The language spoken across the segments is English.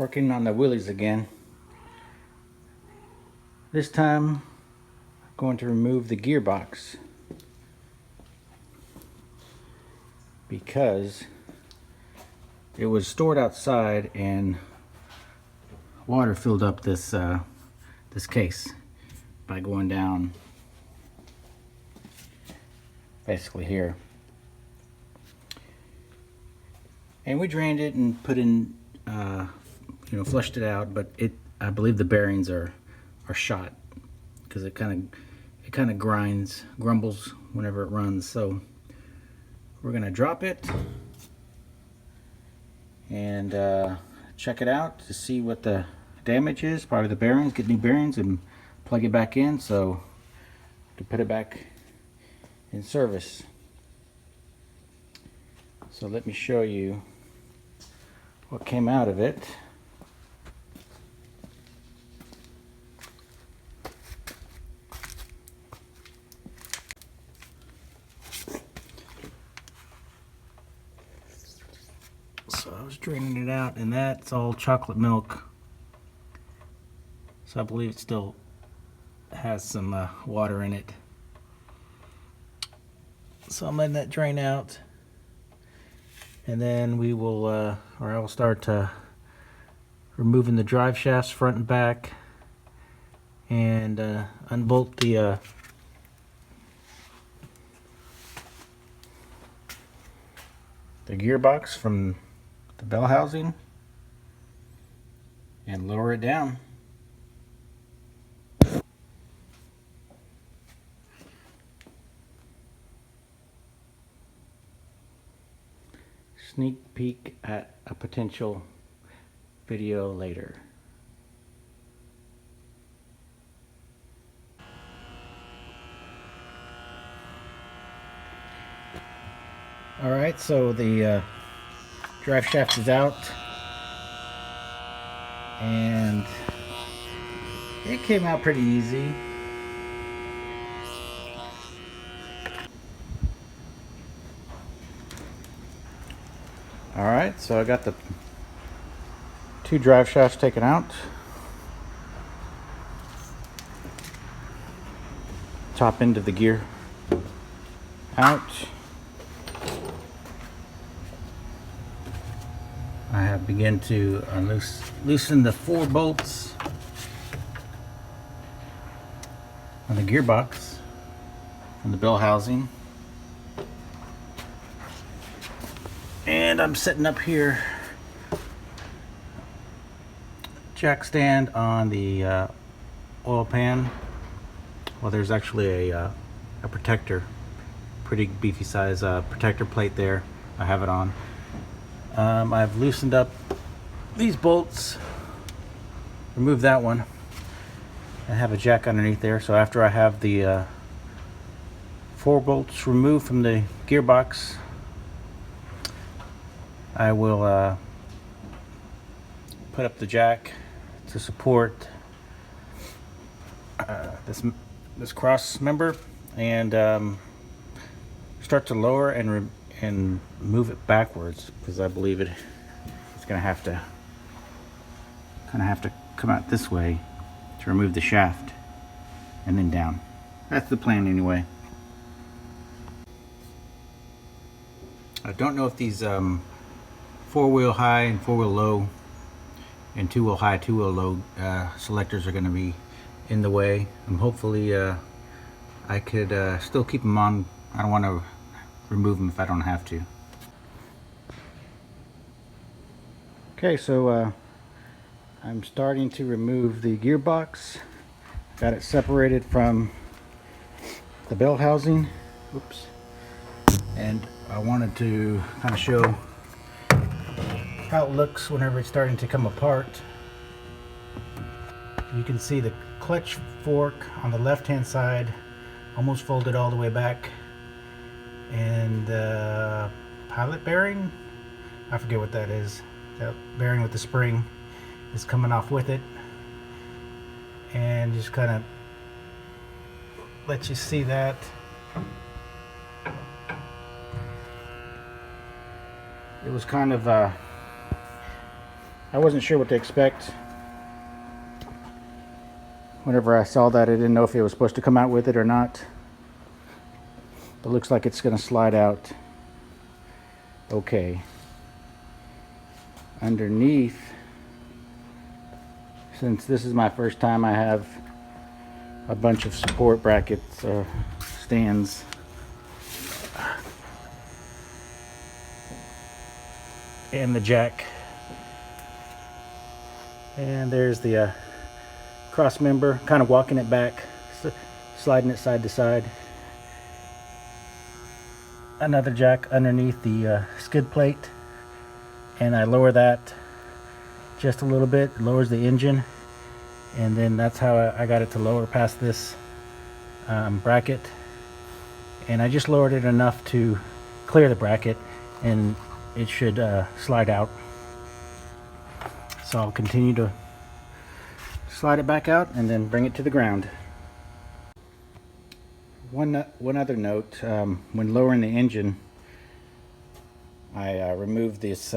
Working on the Willys again. This time I'm going to remove the gearbox because it was stored outside and water filled up this this case by going down basically here. And we drained it and put in flushed it out, but I believe the bearings are shot because it kind of grumbles whenever it runs. So we're gonna drop it and check it out to see what the damage is. Probably the bearings, get new bearings and plug it back in so to put it back in service. So let me show you what came out of it. So I was draining it out, and that's all chocolate milk. So I believe it still has some water in it. So I'm letting that drain out, and then we will, or I will start removing the drive shafts front and back, and unbolt the gearbox from the bell housing and lower it down. Sneak peek at a potential video later. Alright, so the drive shaft is out, and it came out pretty easy. Alright, so I got the two drive shafts taken out. Top end of the gear out. I have begun to loosen the 4 bolts on the gearbox from the bell housing. And I'm setting up here jack stand on the oil pan. Well, there's actually a protector, pretty beefy size protector plate there. I have it on. I've loosened up these bolts, removed that one, and have a jack underneath there. So after I have the 4 bolts removed from the gearbox, I will put up the jack to support this cross member, and start to lower and move it backwards, because I believe it's gonna have to come out this way to remove the shaft, and then down. That's the plan anyway. I don't know if these 4-wheel high and 4-wheel low and 2-wheel high, 2-wheel low selectors are going to be in the way. Hopefully I could still keep them on. I don't want to remove them if I don't have to. Okay, so I'm starting to remove the gearbox. Got it separated from the bell housing. Oops. And I wanted to kind of show how it looks whenever it's starting to come apart. You can see the clutch fork on the left hand side almost folded all the way back, and the pilot bearing, I forget what that is, that bearing with the spring is coming off with it, and just kind of let you see that. It was kind of I wasn't sure what to expect. Whenever I saw that, I didn't know if it was supposed to come out with it or not. But it looks like it's going to slide out okay. Underneath, since this is my first time, I have a bunch of support brackets, stands. And the jack. And there's the cross member, kind of walking it back, sliding it side to side. Another jack underneath the skid plate, and I lower that just a little bit. It lowers the engine, and then that's how I got it to lower past this bracket. And I just lowered it enough to clear the bracket, and it should slide out. So I'll continue to slide it back out and then bring it to the ground. One other note, when lowering the engine, I removed this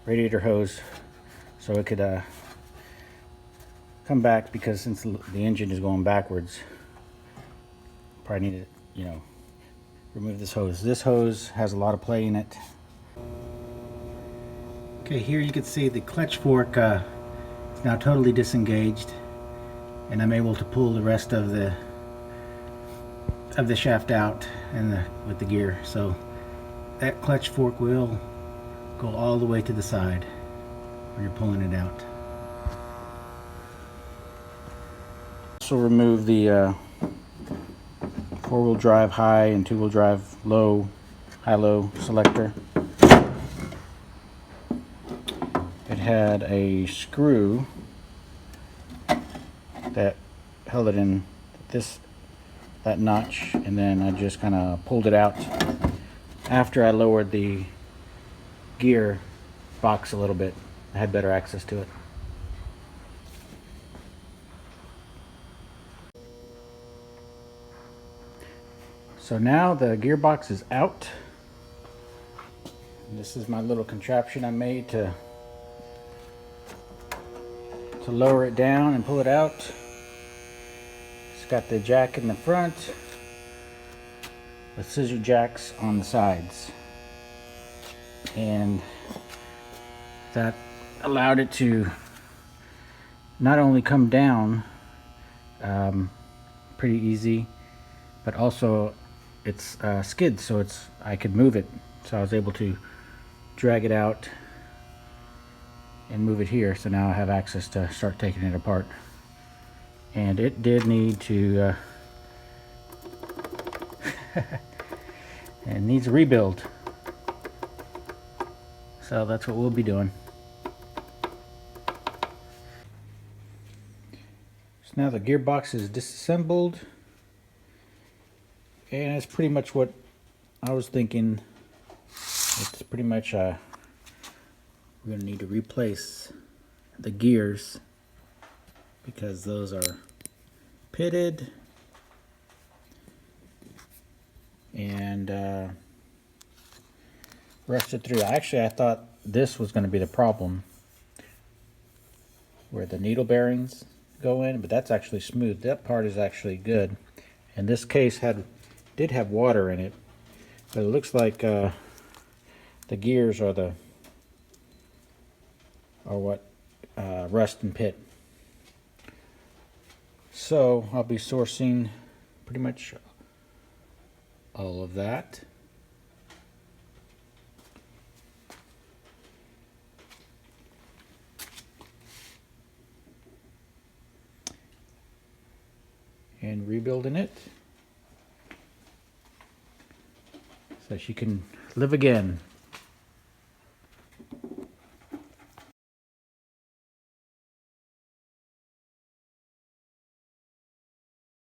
radiator hose so it could come back, because since the engine is going backwards, probably need to, remove this hose. This hose has a lot of play in it. Okay, here you can see the clutch fork is now totally disengaged, and I'm able to pull the rest of the shaft out and with the gear. So that clutch fork will go all the way to the side when you're pulling it out. Also remove the four-wheel drive high and two-wheel drive low, high-low selector. It had a screw that held it in that notch, and then I just kind of pulled it out after I lowered the gear box a little bit. I had better access to it. So now the gearbox is out. This is my little contraption I made to lower it down and pull it out. It's got the jack in the front with scissor jacks on the sides, and that allowed it to not only come down pretty easy, but also it's skid, so I could move it. So I was able to drag it out and move it here. So now I have access to start taking it apart. And it did need to it needs a rebuild. So that's what we'll be doing. So now the gearbox is disassembled, and it's pretty much what I was thinking. It's pretty much we're going to need to replace the gears, because those are pitted and rusted through. Actually, I thought this was going to be the problem, where the needle bearings go in, but that's actually smooth. That part is actually good. And this case did have water in it, but it looks like the gears are what rust and pit. So I'll be sourcing pretty much all of that. And rebuilding it so she can live again.